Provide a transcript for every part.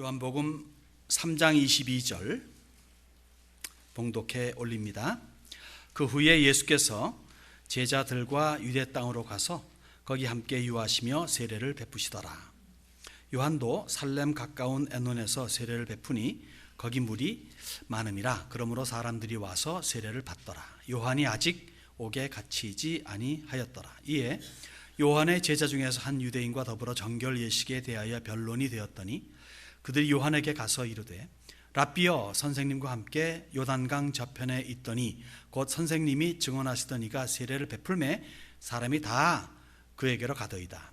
요한복음 3장 22절 봉독해 올립니다. 그 후에 예수께서 제자들과 유대 땅으로 가서 거기 함께 유하시며 세례를 베푸시더라. 요한도 살렘 가까운 에논에서 세례를 베푸니 거기 물이 많음이라. 그러므로 사람들이 와서 세례를 받더라. 요한이 아직 옥에 갇히지 아니하였더라. 이에 요한의 제자 중에서 한 유대인과 더불어 정결 예식에 대하여 변론이 되었더니 그들이 요한에게 가서 이르되 랍비여, 선생님과 함께 요단강 저편에 있더니 곧 선생님이 증언하시더니가 세례를 베풀매 사람이 다 그에게로 가더이다.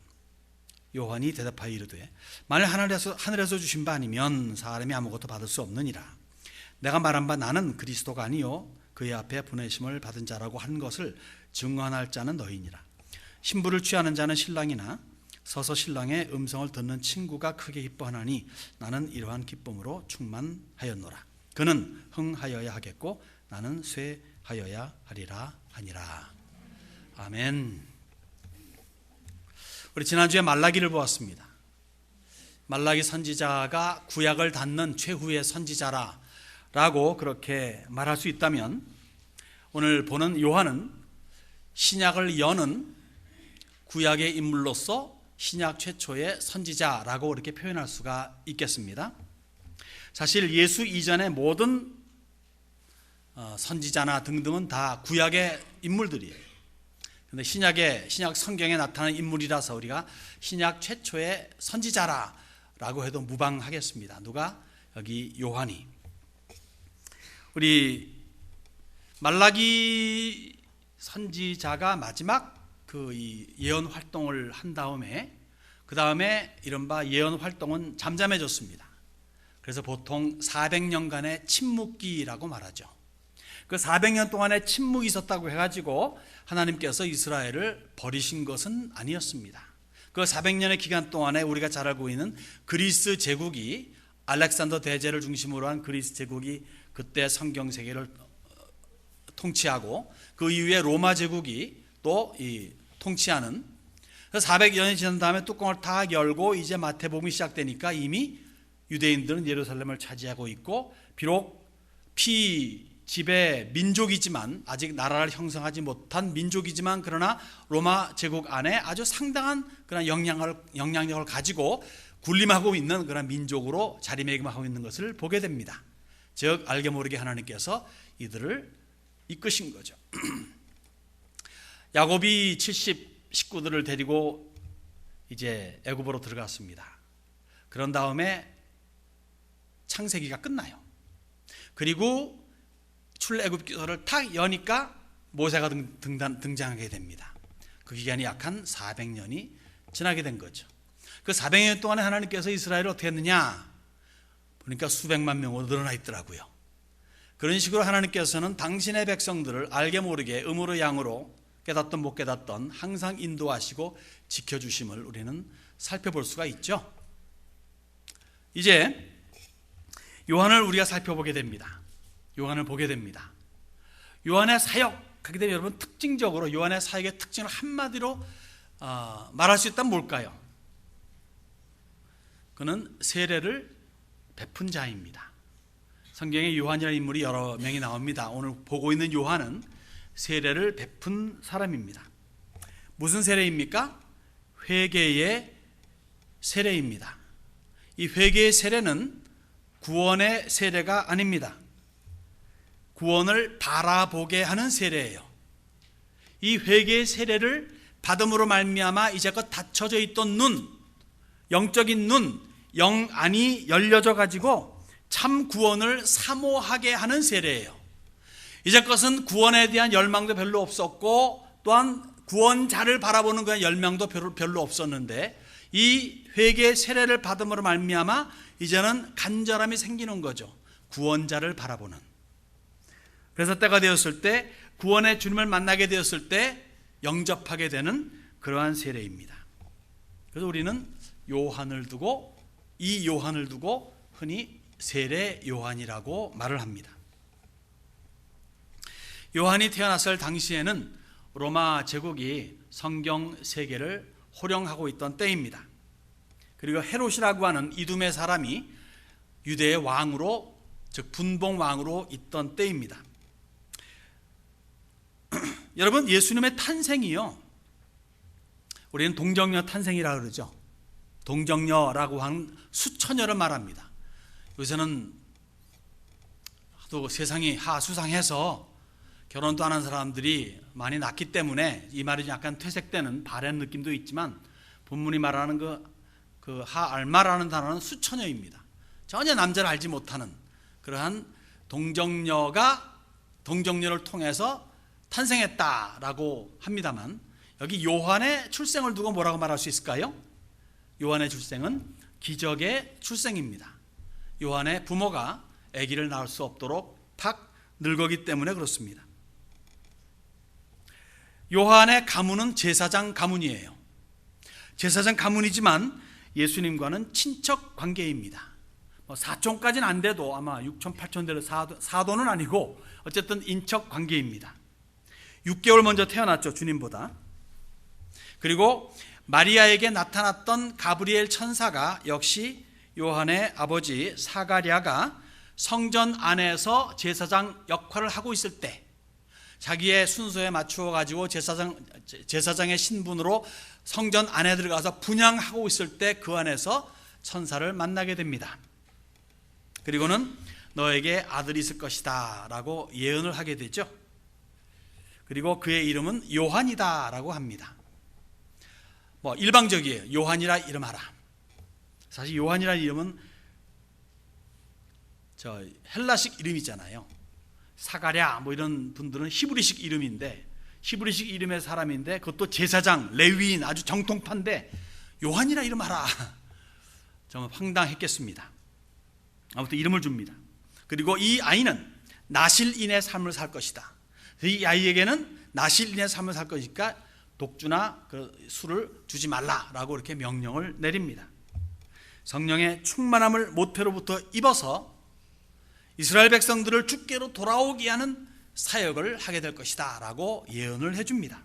요한이 대답하여 이르되 만일 하늘에서 주신 바 아니면 사람이 아무것도 받을 수 없느니라. 내가 말한 바 나는 그리스도가 아니요 그의 앞에 보내심을 받은 자라고 한 것을 증언할 자는 너희니라. 신부를 취하는 자는 신랑이나 서서 신랑의 음성을 듣는 친구가 크게 기뻐하나니 나는 이러한 기쁨으로 충만하였노라. 그는 흥하여야 하겠고 나는 쇠하여야 하리라 하니라. 아멘. 우리 지난주에 말라기를 보았습니다. 말라기 선지자가 구약을 닫는 최후의 선지자라고 그렇게 말할 수 있다면, 오늘 보는 요한은 신약을 여는 구약의 인물로서 신약 최초의 선지자라고 이렇게 표현할 수가 있겠습니다. 사실 예수 이전의 모든 선지자나 등등은 다 구약의 인물들이에요. 그런데 신약 성경에 나타나는 인물이라서 우리가 신약 최초의 선지자라고 해도 무방하겠습니다. 누가? 여기 요한이. 우리 말라기 선지자가 마지막 그 예언 활동을 한 다음에 그 다음에 이른바 예언 활동은 잠잠해졌습니다. 그래서 보통 400년간의 침묵기라고 말하죠. 그 400년 동안의 침묵이 있었다고 해가지고 하나님께서 이스라엘을 버리신 것은 아니었습니다. 그 400년의 기간 동안에 우리가 잘 알고 있는 그리스 제국이, 알렉산더 대제를 중심으로 한 그리스 제국이 그때 성경 세계를 통치하고 그 이후에 로마 제국이 또 통치하는 400년이 지난 다음에 뚜껑을 탁 열고 이제 마태복음이 시작되니까 이미 유대인들은 예루살렘을 차지하고 있고, 비록 피지배 민족이지만, 아직 나라를 형성하지 못한 민족이지만, 그러나 로마 제국 안에 아주 상당한 그런 영향력을 가지고 군림하고 있는 그런 민족으로 자리매김하고 있는 것을 보게 됩니다. 즉 알게 모르게 하나님께서 이들을 이끄신 거죠. 야곱이 70 식구들을 데리고 이제 애굽으로 들어갔습니다. 그런 다음에 창세기가 끝나요. 그리고 출애굽기서를 탁 여니까 모세가 등장하게 됩니다. 그 기간이 약 한 400년이 지나게 된 거죠. 그 400년 동안에 하나님께서 이스라엘을 어떻게 했느냐 보니까 수백만 명으로 늘어나 있더라고요. 그런 식으로 하나님께서는 당신의 백성들을 알게 모르게 음으로 양으로 깨닫던 못 깨닫던 항상 인도하시고 지켜주심을 우리는 살펴볼 수가 있죠. 이제 요한을 우리가 살펴보게 됩니다. 요한을 보게 됩니다. 요한의 사역하게 되면 여러분, 특징적으로 요한의 사역의 특징을 한마디로 말할 수 있다면 뭘까요? 그는 세례를 베푼 자입니다. 성경에 요한이라는 인물이 여러 명이 나옵니다. 오늘 보고 있는 요한은 세례를 베푼 사람입니다. 무슨 세례입니까? 회개의 세례입니다. 이 회개의 세례는 구원의 세례가 아닙니다. 구원을 바라보게 하는 세례예요. 이 회개의 세례를 받음으로 말미암아 이제껏 닫혀져 있던 눈, 영적인 눈, 영안이 열려져 가지고 참 구원을 사모하게 하는 세례예요. 이제것은 구원에 대한 열망도 별로 없었고, 또한 구원자를 바라보는 그런 열망도 별로 없었는데, 이 회개의 세례를 받음으로 말미암아 이제는 간절함이 생기는 거죠. 구원자를 바라보는. 그래서 때가 되었을 때, 구원의 주님을 만나게 되었을 때 영접하게 되는 그러한 세례입니다. 그래서 우리는 이 요한을 두고 흔히 세례 요한이라고 말을 합니다. 요한이 태어났을 당시에는 로마 제국이 성경 세계를 호령하고 있던 때입니다. 그리고 헤롯이라고 하는 이둠의 사람이 유대의 왕으로, 즉 분봉 왕으로 있던 때입니다. 여러분, 예수님의 탄생이요, 우리는 동정녀 탄생이라고 그러죠. 동정녀라고 하는 수처녀를 말합니다. 요새는 또 세상이 하수상해서 결혼도 안 한 사람들이 많이 낳기 때문에 이 말이 약간 퇴색되는 바른 느낌도 있지만, 본문이 말하는 그 하알마라는 단어는 수처녀입니다. 전혀 남자를 알지 못하는 그러한 동정녀가 동정녀를 통해서 탄생했다라고 합니다만, 여기 요한의 출생을 두고 뭐라고 말할 수 있을까요? 요한의 출생은 기적의 출생입니다. 요한의 부모가 아기를 낳을 수 없도록 탁 늙었기 때문에 그렇습니다. 요한의 가문은 제사장 가문이에요. 제사장 가문이지만 예수님과는 친척 관계입니다. 사촌까지는 안 돼도 아마 6천 8천 대로 사도는 아니고 어쨌든 인척 관계입니다. 6개월 먼저 태어났죠, 주님보다. 그리고 마리아에게 나타났던 가브리엘 천사가 역시 요한의 아버지 사가랴가 성전 안에서 제사장 역할을 하고 있을 때, 자기의 순서에 맞추어 가지고 제사장의 신분으로 성전 안에 들어가서 분향하고 있을 때 그 안에서 천사를 만나게 됩니다. 그리고는 너에게 아들이 있을 것이다 라고 예언을 하게 되죠. 그리고 그의 이름은 요한이다 라고 합니다. 일방적이에요. 요한이라 이름하라. 사실 요한이라는 이름은 헬라식 이름이잖아요. 사가랴 이런 분들은 히브리식 이름인데, 히브리식 이름의 사람인데 그것도 제사장, 레위인, 아주 정통파인데 요한이라 이름하라. 정말 황당했겠습니다. 아무튼 이름을 줍니다. 그리고 이 아이는 나실인의 삶을 살 것이다. 이 아이에게는 나실인의 삶을 살 것이니까 독주나 술을 주지 말라라고 이렇게 명령을 내립니다. 성령의 충만함을 모태로부터 입어서 이스라엘 백성들을 주께로 돌아오게 하는 사역을 하게 될 것이다 라고 예언을 해줍니다.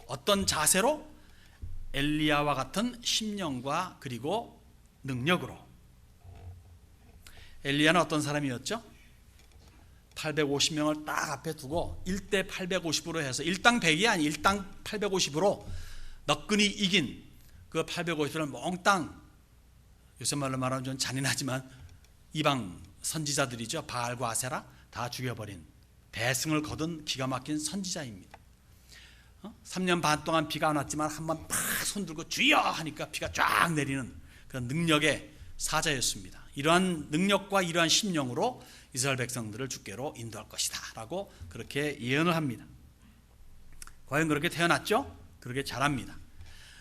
어떤 자세로? 엘리야와 같은 심령과 그리고 능력으로. 엘리야는 어떤 사람이었죠? 850명을 딱 앞에 두고 1대 850으로 해서 1당 100이 아니 1당 850으로 너끈히 이긴 그 850을 몽땅, 요새 말로 말하면 좀 잔인하지만 이방 선지자들이죠. 바알과 아세라 다 죽여버린, 대승을 거둔 기가 막힌 선지자입니다. 3년 반 동안 비가 안 왔지만 한번 팍 손들고 주여 하니까 비가 쫙 내리는 그런 능력의 사자였습니다. 이러한 능력과 이러한 심령으로 이스라엘 백성들을 주께로 인도할 것이다 라고 그렇게 예언을 합니다. 과연 그렇게 태어났죠? 그렇게 자랍니다.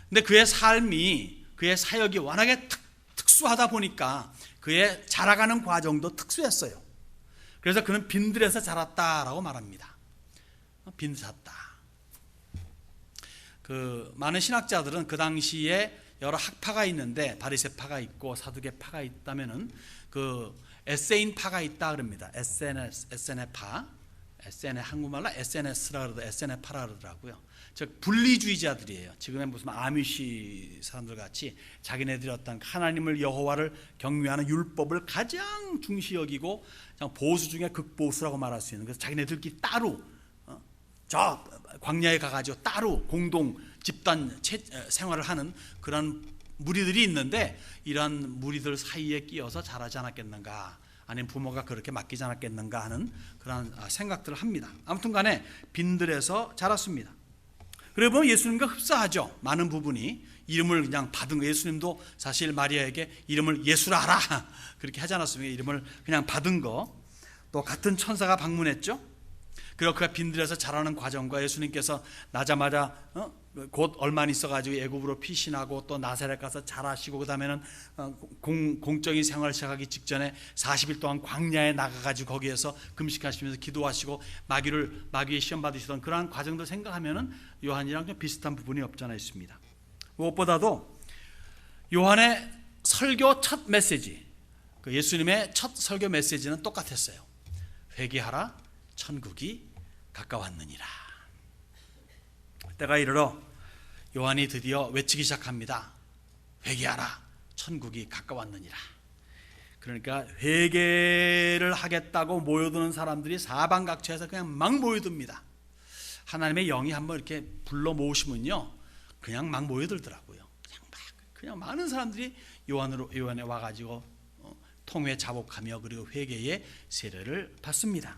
근데 그의 삶이, 그의 사역이 워낙에 특수하다 보니까 그의 자라가는 과정도 특수했어요. 그래서 그는 빈들에서 자랐다라고 말합니다. 빈들었다. 많은 신학자들은 그 당시에 여러 학파가 있는데, 바리새파가 있고 사두개파가 있다면은 에세인파가 있다 그럽니다. 에세네파, 한국말로 SNS라 그러도 SNF파라 그러더라고요. 즉 분리주의자들이에요. 지금의 무슨 아미시 사람들 같이 자기네들이 어떤 하나님을, 여호와를 경외하는 율법을 가장 중시 여기고 보수 중에 극보수라고 말할 수 있는, 그래서 자기네들끼리 따로 저 광야에 가가지고 따로 공동 집단 생활을 하는 그런 무리들이 있는데, 이러한 무리들 사이에 끼어서 자라지 않았겠는가, 아니면 부모가 그렇게 맡기지 않았겠는가 하는 그런 생각들을 합니다. 아무튼 간에 빈들에서 자랐습니다. 그리고 보면 예수님과 흡사하죠. 많은 부분이 이름을 그냥 받은 거. 예수님도 사실 마리아에게 이름을 예수라 하라 그렇게 하지 않았습니까? 이름을 그냥 받은 거. 또 같은 천사가 방문했죠. 그리고 그가 빈들에서 자라는 과정과 예수님께서 나자마자 곧 얼마 안 있어가지고 애굽으로 피신하고 또 나사렛 가서 자라시고, 그 다음에는 공적인 생활을 시작하기 직전에 40일 동안 광야에 나가가지고 거기에서 금식하시면서 기도하시고 마귀의 시험 받으시던 그러한 과정들 생각하면은 요한이랑 좀 비슷한 부분이 없지 않아 있습니다. 무엇보다도 요한의 설교 첫 메시지, 예수님의 첫 설교 메시지는 똑같았어요. 회개하라, 천국이 가까웠느니라. 때가 이르러 요한이 드디어 외치기 시작합니다. 회개하라, 천국이 가까웠느니라. 그러니까 회개를 하겠다고 모여드는 사람들이 사방각처에서 그냥 막 모여듭니다. 하나님의 영이 한번 이렇게 불러 모으시면요, 그냥 막 모여들더라고요. 그냥 많은 사람들이 요한에 와가지고 통회 자복하며 그리고 회개의 세례를 받습니다.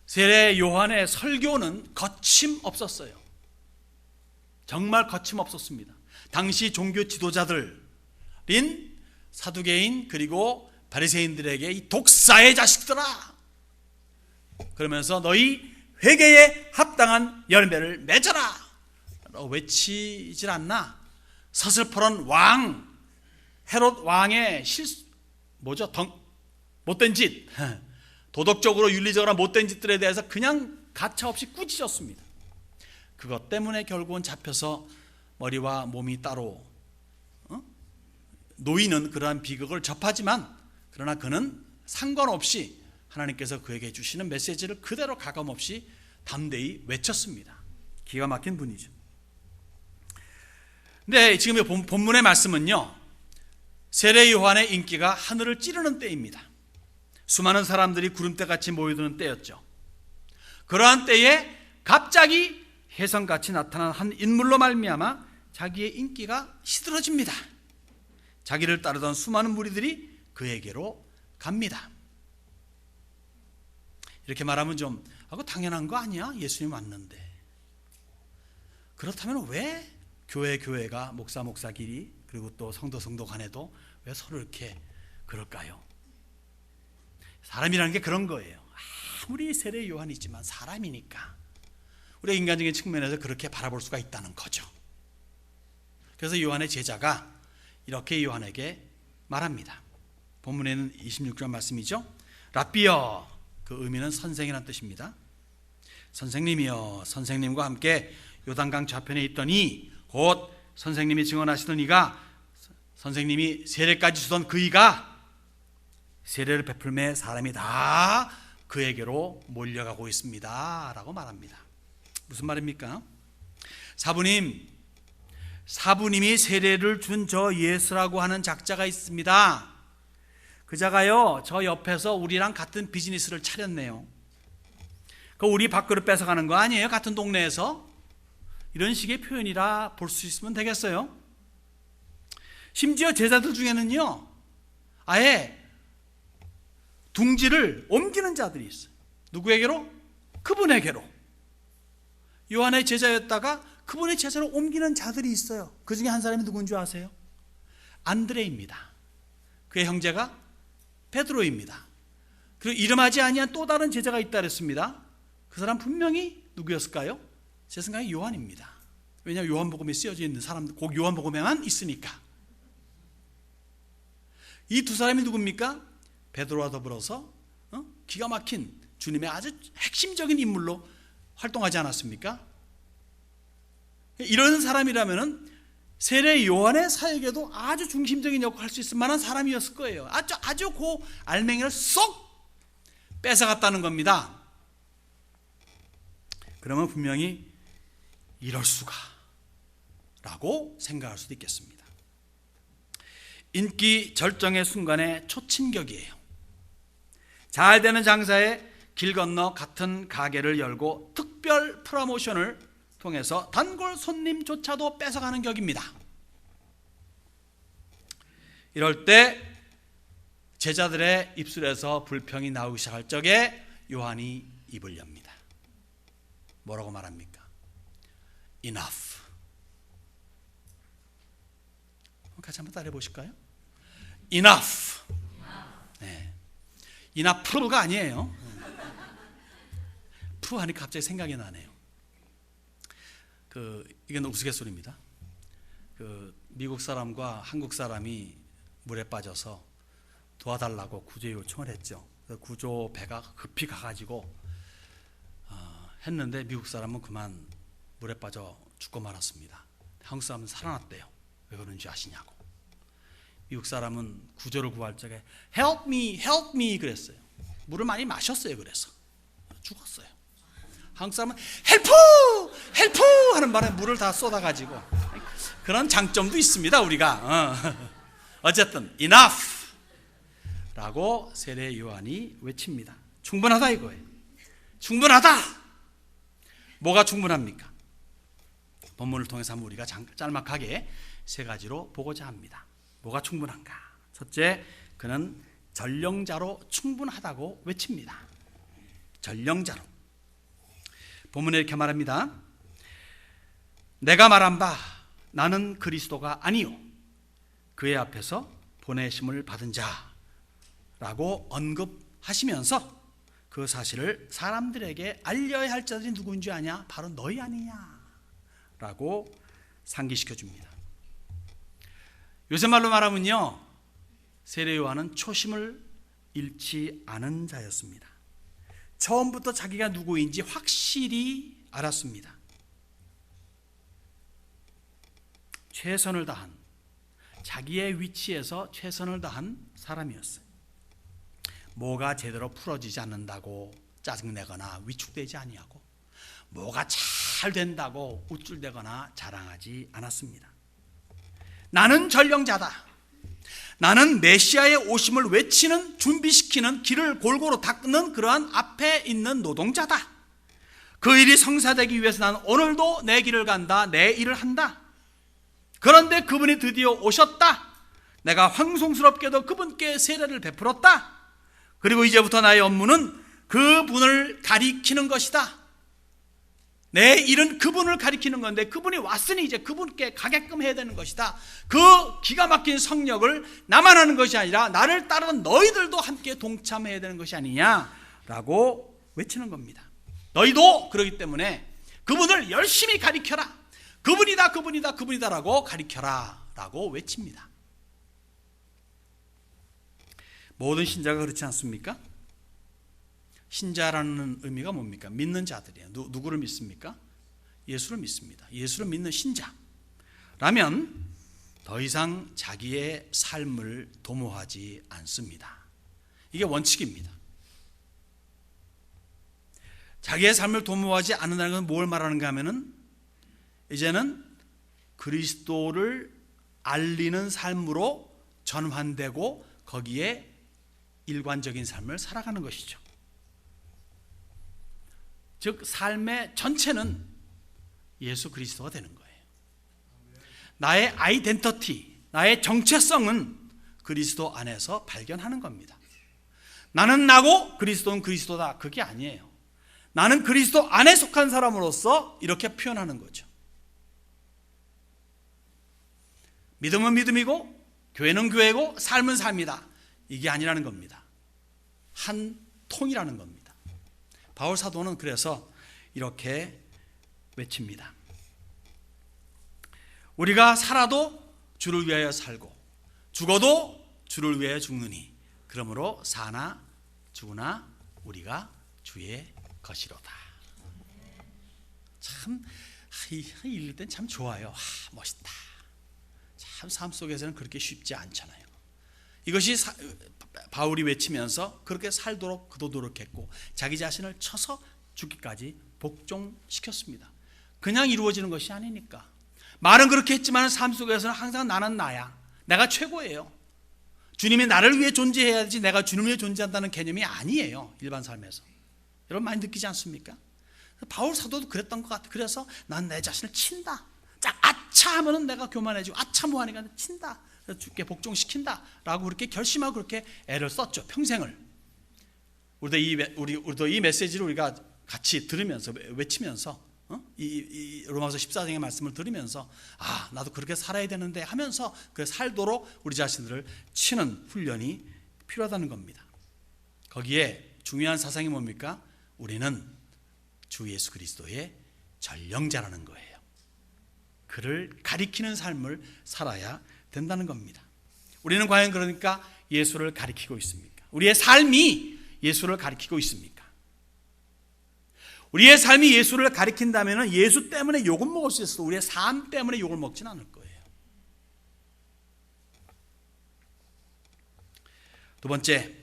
세례 요한의 설교는 거침없었어요. 정말 거침없었습니다. 당시 종교 지도자들인 사두개인 그리고 바리새인들에게 이 독사의 자식들아, 그러면서 너희 회개에 합당한 열매를 맺어라 라고 외치질 않나. 서슬퍼런 왕 헤롯 왕의 못된 짓, 도덕적으로 윤리적으로 못된 짓들에 대해서 그냥 가차없이 꾸짖었습니다. 그것 때문에 결국은 잡혀서 머리와 몸이 따로 놓이는 그러한 비극을 접하지만, 그러나 그는 상관없이 하나님께서 그에게 주시는 메시지를 그대로 가감없이 담대히 외쳤습니다. 기가 막힌 분이죠. 근데 지금 이 본문의 말씀은요, 세례 요한의 인기가 하늘을 찌르는 때입니다. 수많은 사람들이 구름대같이 모여드는 때였죠. 그러한 때에 갑자기 혜성같이 나타난 한 인물로 말미암아 자기의 인기가 시들어집니다. 자기를 따르던 수많은 무리들이 그에게로 갑니다. 이렇게 말하면 좀 당연한 거 아니야? 예수님 왔는데. 그렇다면 왜 교회가 목사끼리 그리고 또 성도 간에도 왜 서로 이렇게 그럴까요? 사람이라는 게 그런 거예요. 아무리 세례 요한이지만 사람이니까 우리가 인간적인 측면에서 그렇게 바라볼 수가 있다는 거죠. 그래서 요한의 제자가 이렇게 요한에게 말합니다. 본문에는 26절 말씀이죠. 랍비여, 그 의미는 선생이라는 뜻입니다. 선생님이여, 선생님과 함께 요단강 좌편에 있더니 곧 선생님이 증언하시던 이가, 선생님이 세례까지 주던 그 이가 세례를 베풀매 사람이 다 그에게로 몰려가고 있습니다 라고 말합니다. 무슨 말입니까? 사부님이 세례를 준 저 예수라고 하는 작자가 있습니다. 그 자가요, 저 옆에서 우리랑 같은 비즈니스를 차렸네요. 그 우리 밥그릇 뺏어가는 거 아니에요? 같은 동네에서. 이런 식의 표현이라 볼 수 있으면 되겠어요. 심지어 제자들 중에는요, 아예 둥지를 옮기는 자들이 있어요. 누구에게로? 그분에게로. 요한의 제자였다가 그분의 제자로 옮기는 자들이 있어요. 그 중에 한 사람이 누군지 아세요? 안드레입니다. 그의 형제가 베드로입니다. 그리고 이름하지 아니한 또 다른 제자가 있다 그랬습니다. 그 사람 분명히 누구였을까요? 제 생각에 요한입니다. 왜냐하면 요한복음에 쓰여져 있는 사람들, 꼭 요한복음에만 있으니까. 이 두 사람이 누굽니까? 베드로와 더불어서 기가 막힌 주님의 아주 핵심적인 인물로 활동하지 않았습니까? 이런 사람이라면 세례 요한의 사역에도 아주 중심적인 역할을 할 수 있을 만한 사람이었을 거예요. 아주 그 알맹이를 쏙 뺏어갔다는 겁니다. 그러면 분명히 이럴 수가 라고 생각할 수도 있겠습니다. 인기 절정의 순간의 초친격이에요. 잘 되는 장사에 길 건너 같은 가게를 열고 특별 프로모션을 통해서 단골 손님조차도 뺏어가는 격입니다. 이럴 때 제자들의 입술에서 불평이 나오기 시작할 적에 요한이 입을 엽니다. 뭐라고 말합니까? Enough. 같이 한번 따라해 보실까요? Enough. 네. Enough가 아니에요. 푸 하니까 갑자기 생각이 나네요. 이건 우스갯소리입니다. 미국 사람과 한국 사람이 물에 빠져서 도와달라고 구조 요청을 했죠. 구조 배가 급히 가가지고 했는데 미국 사람은 그만 물에 빠져 죽고 말았습니다. 한국 사람은 살아났대요. 왜 그런지 아시냐고. 미국 사람은 구조를 구할 적에 Help me, help me 그랬어요. 물을 많이 마셨어요. 그래서 죽었어요. 한국 사람은 헬프! 헬프! 하는 바람에 물을 다 쏟아가지고. 그런 장점도 있습니다. 우리가 어쨌든 enough. 라고 세례 요한이 외칩니다. 충분하다 이거예요. 충분하다. 뭐가 충분합니까? 본문을 통해서 한번 우리가 짤막하게 세 가지로 보고자 합니다. 뭐가 충분한가? 첫째, 그는 전령자로 충분하다고 외칩니다. 전령자로. 본문에 이렇게 말합니다. 내가 말한 바 나는 그리스도가 아니요 그의 앞에서 보내심을 받은 자라고 언급하시면서 그 사실을 사람들에게 알려야 할 자들이 누구인 줄 아냐? 바로 너희 아니냐? 라고 상기시켜 줍니다. 요새 말로 말하면요, 세례 요한은 초심을 잃지 않은 자였습니다. 처음부터 자기가 누구인지 확실히 알았습니다. 최선을 다한, 자기의 위치에서 최선을 다한 사람이었어요. 뭐가 제대로 풀어지지 않는다고 짜증내거나 위축되지 아니하고, 뭐가 잘 된다고 우쭐대거나 자랑하지 않았습니다. 나는 전령자다. 나는 메시아의 오심을 외치는, 준비시키는, 길을 골고루 닦는 그러한 앞에 있는 노동자다. 그 일이 성사되기 위해서 나는 오늘도 내 길을 간다. 내 일을 한다. 그런데 그분이 드디어 오셨다. 내가 황송스럽게도 그분께 세례를 베풀었다. 그리고 이제부터 나의 업무는 그분을 가리키는 것이다. 내 일은 그분을 가리키는 건데 그분이 왔으니 이제 그분께 가게끔 해야 되는 것이다. 그 기가 막힌 성력을 나만 하는 것이 아니라 나를 따르는 너희들도 함께 동참해야 되는 것이 아니냐라고 외치는 겁니다. 너희도 그러기 때문에 그분을 열심히 가리켜라. 그분이다 그분이다 그분이다라고 가리켜라 라고 외칩니다. 모든 신자가 그렇지 않습니까? 신자라는 의미가 뭡니까? 믿는 자들이에요. 누구를 믿습니까? 예수를 믿습니다. 예수를 믿는 신자라면 더 이상 자기의 삶을 도모하지 않습니다. 이게 원칙입니다. 자기의 삶을 도모하지 않는다는 것은 뭘 말하는가 하면은 이제는 그리스도를 알리는 삶으로 전환되고 거기에 일관적인 삶을 살아가는 것이죠. 즉 삶의 전체는 예수 그리스도가 되는 거예요. 나의 아이덴티티, 나의 정체성은 그리스도 안에서 발견하는 겁니다. 나는 나고 그리스도는 그리스도다. 그게 아니에요. 나는 그리스도 안에 속한 사람으로서 이렇게 표현하는 거죠. 믿음은 믿음이고 교회는 교회고 삶은 삶이다. 이게 아니라는 겁니다. 한 통이라는 겁니다. 바울 사도는 그래서 이렇게 외칩니다. 우리가 살아도 주를 위하여 살고 죽어도 주를 위하여 죽느니 그러므로 사나 죽으나 우리가 주의 것이로다. 참 읽을 땐 참 좋아요. 멋있다. 참 삶 속에서는 그렇게 쉽지 않잖아요. 이것이 바울이 외치면서 그렇게 살도록 그도 노력했고 자기 자신을 쳐서 죽기까지 복종시켰습니다. 그냥 이루어지는 것이 아니니까. 말은 그렇게 했지만 삶 속에서는 항상 나는 나야. 내가 최고예요. 주님이 나를 위해 존재해야지 내가 주님을 위해 존재한다는 개념이 아니에요. 일반 삶에서. 여러분 많이 느끼지 않습니까? 바울 사도도 그랬던 것 같아요. 그래서 난 내 자신을 친다. 자, 아차 하면은 내가 교만해지고 아차 뭐하니까 친다. 주께 복종시킨다 라고 그렇게 결심하고 그렇게 애를 썼죠. 평생을. 우리도 이 메시지를 우리가 같이 들으면서 외치면서 이 로마서 14장의 말씀을 들으면서 나도 그렇게 살아야 되는데 하면서 그 살도록 우리 자신들을 치는 훈련이 필요하다는 겁니다. 거기에 중요한 사상이 뭡니까? 우리는 주 예수 그리스도의 전령자라는 거예요. 그를 가리키는 삶을 살아야 된다는 겁니다. 우리는 과연 그러니까 예수를 가리키고 있습니까? 우리의 삶이 예수를 가리키고 있습니까? 우리의 삶이 예수를 가리킨다면 예수 때문에 욕을 먹을 수 있어도 우리의 삶 때문에 욕을 먹지는 않을 거예요. 두 번째,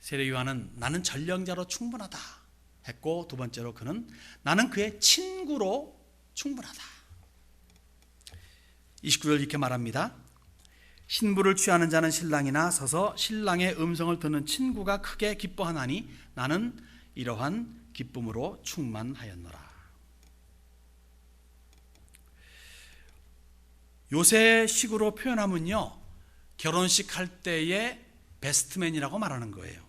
세례 요한은 나는 전령자로 충분하다 했고, 두 번째로 그는 나는 그의 친구로 충분하다. 29절 이렇게 말합니다. 신부를 취하는 자는 신랑이나 서서 신랑의 음성을 듣는 친구가 크게 기뻐하나니 나는 이러한 기쁨으로 충만하였노라. 요새식으로 표현하면요, 결혼식 할 때의 베스트맨이라고 말하는 거예요.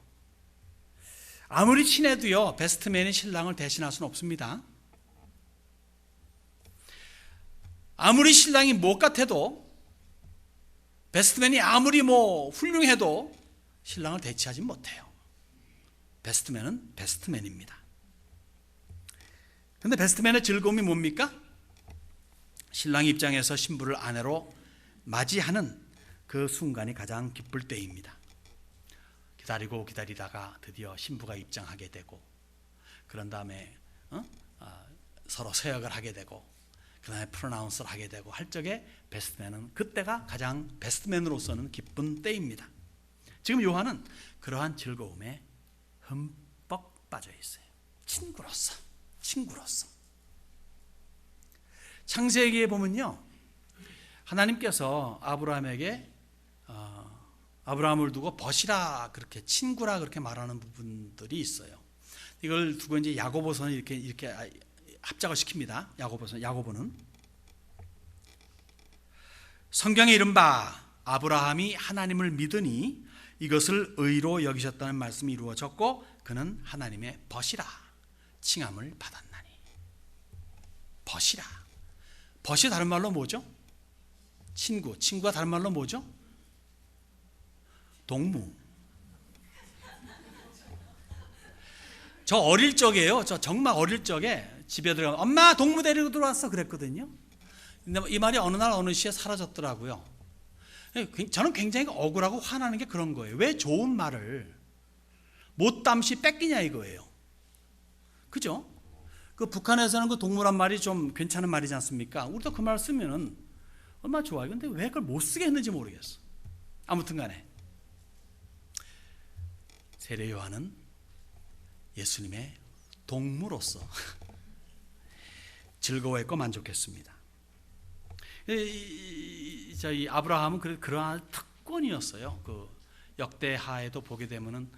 아무리 친해도요, 베스트맨이 신랑을 대신할 수는 없습니다. 아무리 신랑이 못 같아도, 베스트맨이 아무리 훌륭해도 신랑을 대체하지 못해요. 베스트맨은 베스트맨입니다. 근데 베스트맨의 즐거움이 뭡니까? 신랑 입장에서 신부를 아내로 맞이하는 그 순간이 가장 기쁠 때입니다. 기다리고 기다리다가 드디어 신부가 입장하게 되고, 그런 다음에 서로 서약을 하게 되고, 그 다음에 프로나운스를 하게 되고 할 적에 베스트맨은, 그때가 가장 베스트맨으로서는 기쁜 때입니다. 지금 요한은 그러한 즐거움에 흠뻑 빠져 있어요. 친구로서. 창세기에 보면요, 하나님께서 아브라함에게 아브라함을 두고 벗이라, 그렇게 친구라 그렇게 말하는 부분들이 있어요. 이걸 두고 이제 야고보서는 이렇게 합작을 시킵니다. 야고보는 성경에 이른바 아브라함이 하나님을 믿으니 이것을 의로 여기셨다는 말씀이 이루어졌고 그는 하나님의 벗이라 칭함을 받았나니. 벗이 다른 말로 뭐죠? 친구가 다른 말로 뭐죠? 동무. 저 어릴 적에요. 저 정말 어릴 적에 집에 들어가면 엄마 동무 데리고 들어왔어 그랬거든요. 근데 이 말이 어느 날 어느 시에 사라졌더라고요. 저는 굉장히 억울하고 화나는 게 그런 거예요. 왜 좋은 말을 못담시 뺏기냐 이거예요. 그죠? 그 북한에서는 그 동무란 말이 좀 괜찮은 말이지 않습니까? 우리도 그 말 쓰면은 얼마나 좋아요. 근데 왜 그걸 못 쓰게 했는지 모르겠어. 아무튼 간에 세례 요한은 예수님의 동무로서 즐거워했고 만족했습니다. 저희 아브라함은 그러한 특권이었어요. 그 역대하에도 보게 되면은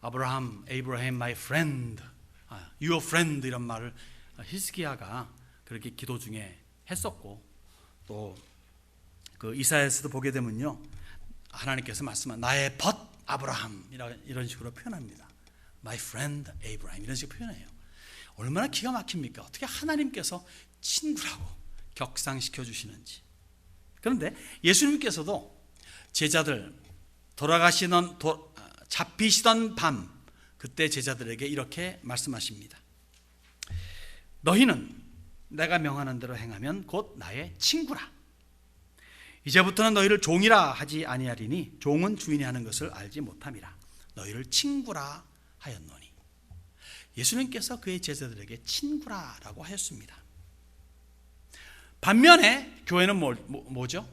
Abraham, my friend, your friend 이런 말을 히스기야가 그렇게 기도 중에 했었고, 또 그 이사야에서도 보게 되면요, 하나님께서 말씀한 나의 벗 아브라함 이런 식으로 표현합니다. My friend Abraham 이런 식으로 표현해요. 얼마나 기가 막힙니까? 어떻게 하나님께서 친구라고 격상시켜 주시는지. 그런데 예수님께서도 제자들 잡히시던 밤, 그때 제자들에게 이렇게 말씀하십니다. 너희는 내가 명하는 대로 행하면 곧 나의 친구라. 이제부터는 너희를 종이라 하지 아니하리니 종은 주인이 하는 것을 알지 못함이라. 너희를 친구라 하였노니. 예수님께서 그의 제자들에게 친구라라고 하였습니다. 반면에 교회는 뭐죠?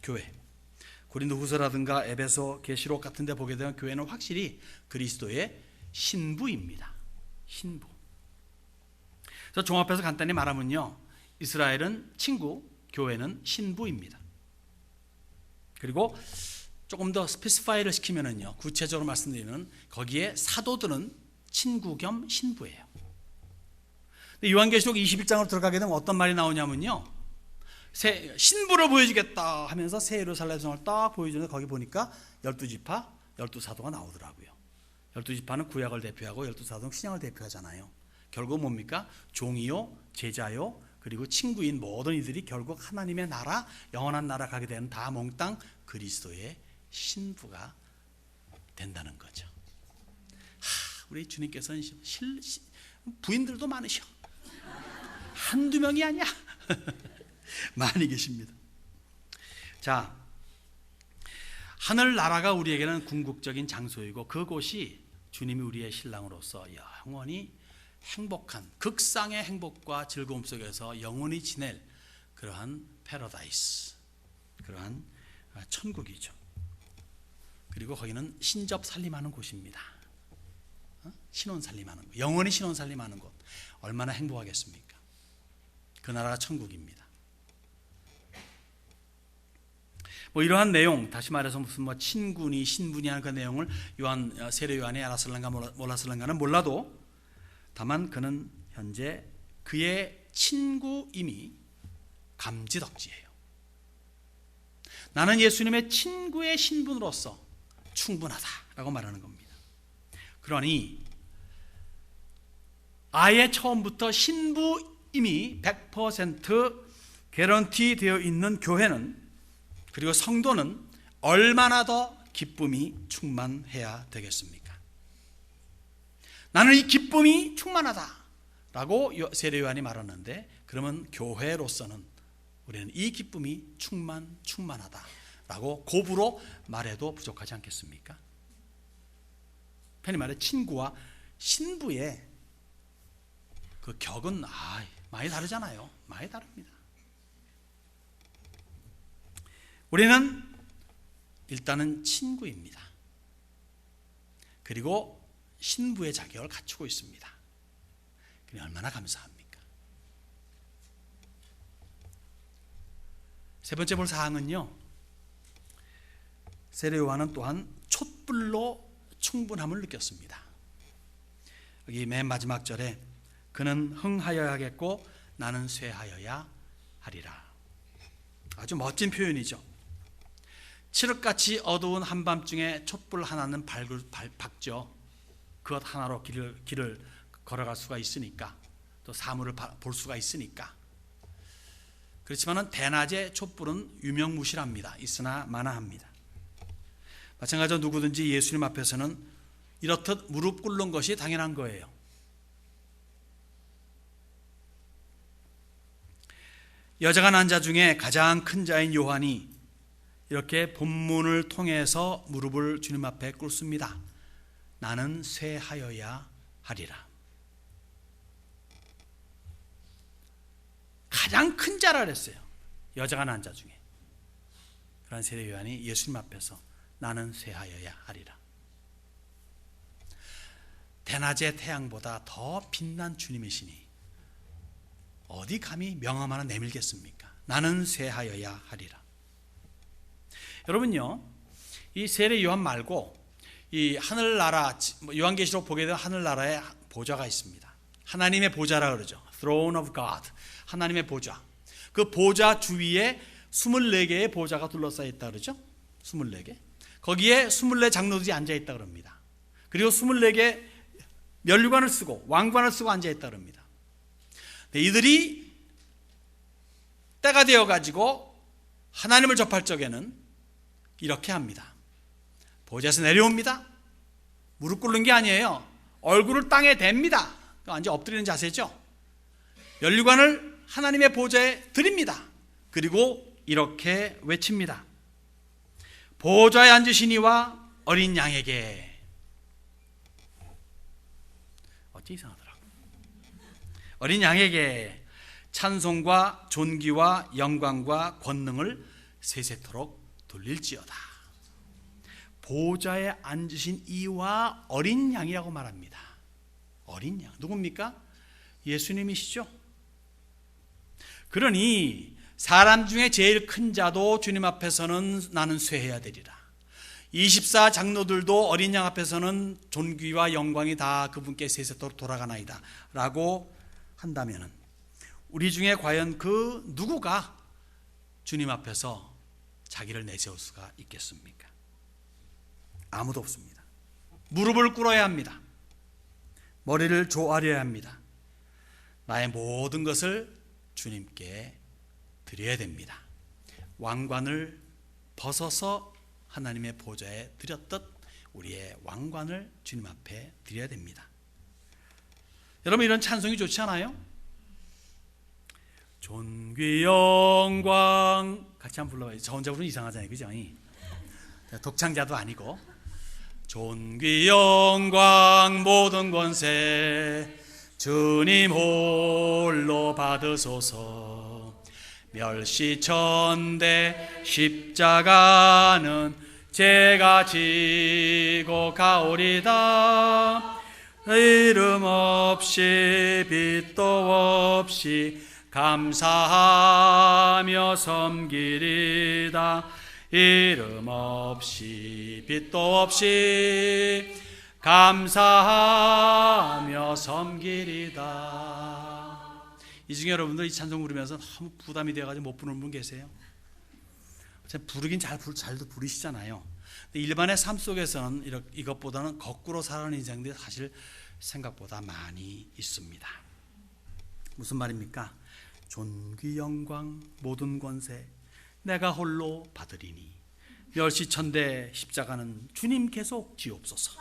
교회. 고린도후서라든가 에베소, 계시록 같은 데 보게 되면 교회는 확실히 그리스도의 신부입니다. 신부. 그래서 종합해서 간단히 말하면요, 이스라엘은 친구, 교회는 신부입니다. 그리고 조금 더 스페시파이를 시키면은요, 구체적으로 말씀드리면 거기에 사도들은 친구 겸 신부예요. 요한계시록 21장으로 들어가게 되면 어떤 말이 나오냐면요, 신부를 보여주겠다 하면서 새 예루살렘 성을 딱 보여주는데 거기 보니까 12지파 12사도가 나오더라고요. 12지파는 구약을 대표하고 12사도는 신약을 대표하잖아요. 결국 뭡니까? 종이요, 제자요, 그리고 친구인 모든 이들이 결국 하나님의 나라, 영원한 나라 가게 되는 다 몽땅 그리스도의 신부가 된다는 거죠. 우리 주님께서는 부인들도 많으셔. 한두 명이 아니야. 많이 계십니다. 자, 하늘나라가 우리에게는 궁극적인 장소이고 그곳이 주님이 우리의 신랑으로서 영원히 행복한 극상의 행복과 즐거움 속에서 영원히 지낼 그러한 패러다이스, 그러한 천국이죠. 그리고 거기는 신접 살림하는 곳입니다. 신혼 살림하는 곳, 영원히 신혼 살림하는 곳. 얼마나 행복하겠습니까? 그 나라가 천국입니다. 뭐 이러한 내용, 다시 말해서 무슨 뭐 친구니 신분이 하는 그 내용을 세례 요한이 알았을런가 몰랐을런가는 몰라도, 다만 그는 현재 그의 친구임이 감지덕지예요. 나는 예수님의 친구의 신분으로서 충분하다라고 말하는 겁니다. 그러니 아예 처음부터 신부임이 100% 개런티 되어 있는 교회는, 그리고 성도는 얼마나 더 기쁨이 충만해야 되겠습니까? 나는 이 기쁨이 충만하다라고 세례 요한이 말하는데, 그러면 교회로서는 우리는 이 기쁨이 충만하다라고 고부로 말해도 부족하지 않겠습니까? 편히 말해 친구와 신부의 그 격은 많이 다르잖아요. 많이 다릅니다. 우리는 일단은 친구입니다. 그리고 신부의 자격을 갖추고 있습니다. 그게 얼마나 감사합니까? 세 번째 볼 사항은요, 세례 요한은 또한 촛불로 충분함을 느꼈습니다. 여기 맨 마지막 절에 그는 흥하여야 하겠고 나는 쇠하여야 하리라. 아주 멋진 표현이죠. 칠흑같이 어두운 한밤중에 촛불 하나는 밝죠. 그것 하나로 길을 걸어갈 수가 있으니까, 또 사물을 볼 수가 있으니까. 그렇지만 대낮의 촛불은 유명무실합니다. 있으나 마나합니다. 마찬가지로 누구든지 예수님 앞에서는 이렇듯 무릎 꿇는 것이 당연한 거예요. 여자가 난 자 중에 가장 큰 자인 요한이 이렇게 본문을 통해서 무릎을 주님 앞에 꿇습니다. 나는 쇠하여야 하리라. 가장 큰 자라 그랬어요. 여자가 난 자 중에. 그런 세례 요한이 예수님 앞에서 나는 쇠하여야 하리라. 대낮의 태양보다 더 빛난 주님이시니 어디 감히 명함 하나 내밀겠습니까? 나는 쇠하여야 하리라. 여러분요, 이 세례 요한 말고 이 하늘나라, 요한계시록 보게 되면 하늘나라에 보좌가 있습니다. 하나님의 보좌라 그러죠. Throne of God. 하나님의 보좌. 그 보좌 주위에 24개의 보좌가 둘러싸여 있다 그러죠. 24개. 거기에 24 장로들이 앉아 있다 그럽니다. 그리고 24개 면류관을 쓰고 왕관을 쓰고 앉아 있다 그럽니다. 이들이 때가 되어 가지고 하나님을 접할 적에는 이렇게 합니다. 보좌에서 내려옵니다. 무릎 꿇는 게 아니에요. 얼굴을 땅에 댑니다. 완전 엎드리는 자세죠. 면류관을 하나님의 보좌에 드립니다. 그리고 이렇게 외칩니다. 보좌에 앉으신 이와 어린 양에게. 어찌 이상하더라고. 어린 양에게 찬송과 존귀와 영광과 권능을 세세토록 돌릴지어다. 보좌에 앉으신 이와 어린 양이라고 말합니다. 어린 양 누굽니까? 예수님이시죠. 그러니 사람 중에 제일 큰 자도 주님 앞에서는 나는 쇠해야 되리라. 24 장로들도 어린 양 앞에서는 존귀와 영광이 다 그분께 세세토록 돌아가나이다 라고 한다면, 우리 중에 과연 그 누구가 주님 앞에서 자기를 내세울 수가 있겠습니까? 아무도 없습니다. 무릎을 꿇어야 합니다. 머리를 조아려야 합니다. 나의 모든 것을 주님께 드려야 됩니다. 왕관을 벗어서 하나님의 보좌에 드렸듯 우리의 왕관을 주님 앞에 드려야 됩니다. 여러분, 이런 찬송이 좋지 않아요? 존귀 영광 같이 한번 불러봐요. 저 혼자 부르면 이상하잖아요, 그죠? 독창자도 아니고. 존귀 영광 모든 권세 주님 홀로 받으소서. 멸시천대 십자가는 제가 지고 가오리다. 이름 없이 빛도 없이 감사하며 섬기리다. 이름 없이 빛도 없이 감사하며 섬기리다. 이 중에 여러분들 이 찬송 부르면서 너무 부담이 되어가지고 못 부르는 분 계세요? 부르긴 잘도 부르시잖아요. 근데 일반의 삶 속에서는 이것보다는 거꾸로 살아가는 인생들이 사실 생각보다 많이 있습니다. 무슨 말입니까? 존귀 영광 모든 권세 내가 홀로 받으리니 멸시천대 십자가는 주님 계속 지옵소서.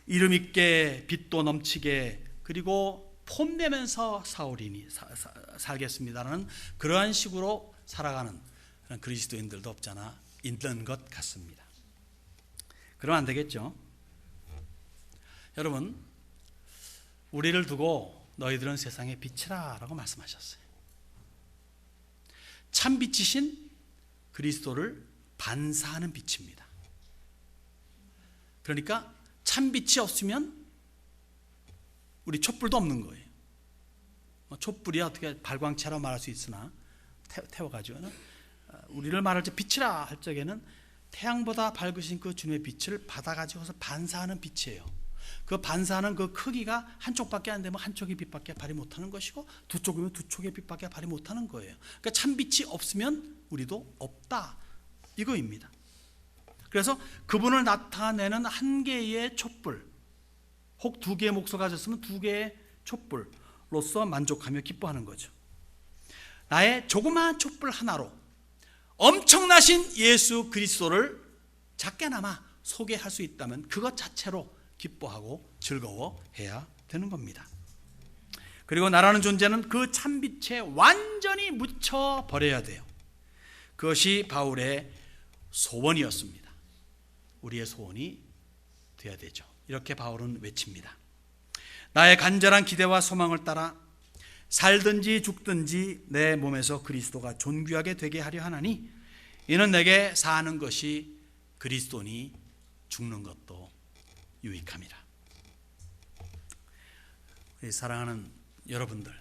이름 있게 빛도 넘치게 그리고 폼내면서 살겠습니다라는 그러한 식으로 살아가는 그런 그리스도인들도 없잖아 있는 것 같습니다. 그러면 안 되겠죠. 여러분, 우리를 두고 너희들은 세상의 빛이라 라고 말씀하셨어요. 참 빛이신 그리스도를 반사하는 빛입니다. 그러니까 참 빛이 없으면 우리 촛불도 없는 거예요. 촛불이 어떻게 발광체라고 말할 수 있으나 태워가지고는 우리를 말할 때 빛이라 할 적에는 태양보다 밝으신 그 주님의 빛을 받아가지고서 반사하는 빛이에요. 그 반사하는 그 크기가 한쪽밖에 안 되면 한쪽의 빛밖에 발휘 못하는 것이고 두 쪽이면 두 쪽의 빛밖에 발휘 못하는 거예요. 그러니까 참 빛이 없으면 우리도 없다 이거입니다. 그래서 그분을 나타내는 한 개의 촛불, 혹 두 개의 목소가 가졌으면 두 개의 촛불로서 만족하며 기뻐하는 거죠. 나의 조그마한 촛불 하나로 엄청나신 예수 그리스도를 작게나마 소개할 수 있다면 그것 자체로 기뻐하고 즐거워해야 되는 겁니다. 그리고 나라는 존재는 그 참빛에 완전히 묻혀버려야 돼요. 그것이 바울의 소원이었습니다. 우리의 소원이 되어야 되죠. 이렇게 바울은 외칩니다. 나의 간절한 기대와 소망을 따라 살든지 죽든지 내 몸에서 그리스도가 존귀하게 되게 하려 하나니 이는 내게 사는 것이 그리스도니 죽는 것도 유익함이라. 우리 사랑하는 여러분들,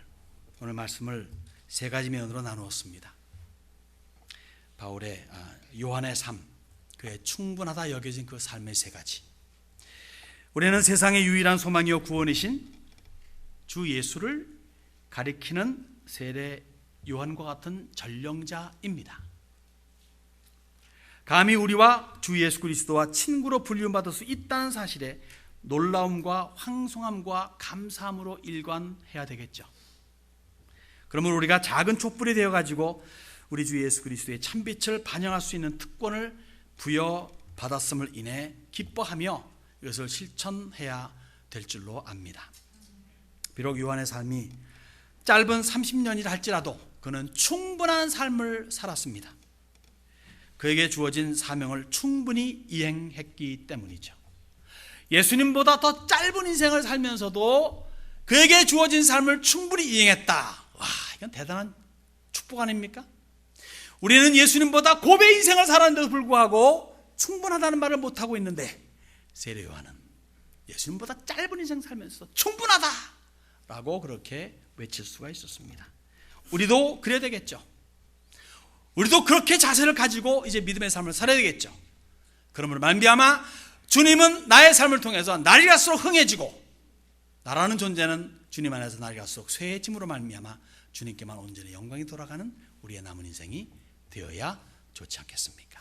오늘 말씀을 세 가지 면으로 나누었습니다. 바울의 요한의 삶, 그의 충분하다 여겨진 그 삶의 세 가지. 우리는 세상의 유일한 소망이요 구원이신 주 예수를 가리키는 세례 요한과 같은 전령자입니다. 감히 우리와 주 예수 그리스도와 친구로 불림받을 수 있다는 사실에 놀라움과 황송함과 감사함으로 일관해야 되겠죠. 그러면 우리가 작은 촛불이 되어가지고 우리 주 예수 그리스도의 참빛을 반영할 수 있는 특권을 부여받았음을 인해 기뻐하며 이것을 실천해야 될 줄로 압니다. 비록 요한의 삶이 짧은 30년이라 할지라도 그는 충분한 삶을 살았습니다. 그에게 주어진 사명을 충분히 이행했기 때문이죠. 예수님보다 더 짧은 인생을 살면서도 그에게 주어진 삶을 충분히 이행했다. 와, 이건 대단한 축복 아닙니까? 우리는 예수님보다 고배 인생을 살았는데도 불구하고 충분하다는 말을 못하고 있는데 세례 요한은 예수님보다 짧은 인생 살면서 충분하다 라고 그렇게 외칠 수가 있었습니다. 우리도 그래야 되겠죠. 우리도 그렇게 자세를 가지고 이제 믿음의 삶을 살아야 되겠죠. 그러므로 말미암아 주님은 나의 삶을 통해서 날이 갈수록 흥해지고 나라는 존재는 주님 안에서 날이 갈수록 쇠해짐으로 말미암아 주님께만 온전히 영광이 돌아가는 우리의 남은 인생이 되어야 좋지 않겠습니까?